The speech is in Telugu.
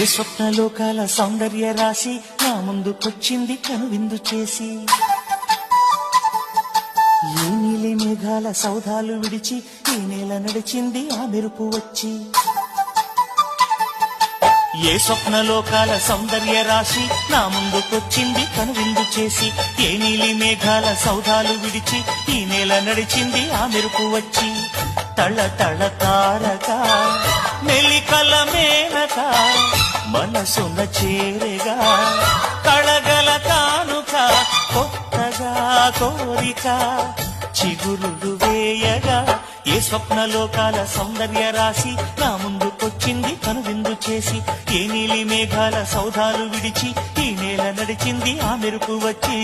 ఏ స్వప్నలోకాల సౌందర్య రాశి నా ముందుకొచ్చింది కనువిందు చేసి, ఈ నీలి మేఘాల సౌధాలు విడిచి ఈ నేల నడిచింది ఆ మెరుపు వచ్చి. ఏ స్వప్నలోకాల సౌందర్య రాశి నా ముందుకొచ్చింది కనువిందు చేసి, ఏ నీలి మేఘాల సౌధాలు విడిచి ఈ నేల నడిచింది ఆ మెరుపు వచ్చి. తళ తళ తారక మెలికల మేనక మనసున చేరగా కళగల కానుక కొత్తగా కోరిక చిగురులు వేయగా. ఏ స్వప్నలోకాల సౌందర్య రాశి నా ముందుకొచ్చింది కనువిందు చేసి, ఏ నీలి మేఘాల సౌధాలు విడిచి ఈ నేల నడిచింది ఆ మెరుపు వచ్చి.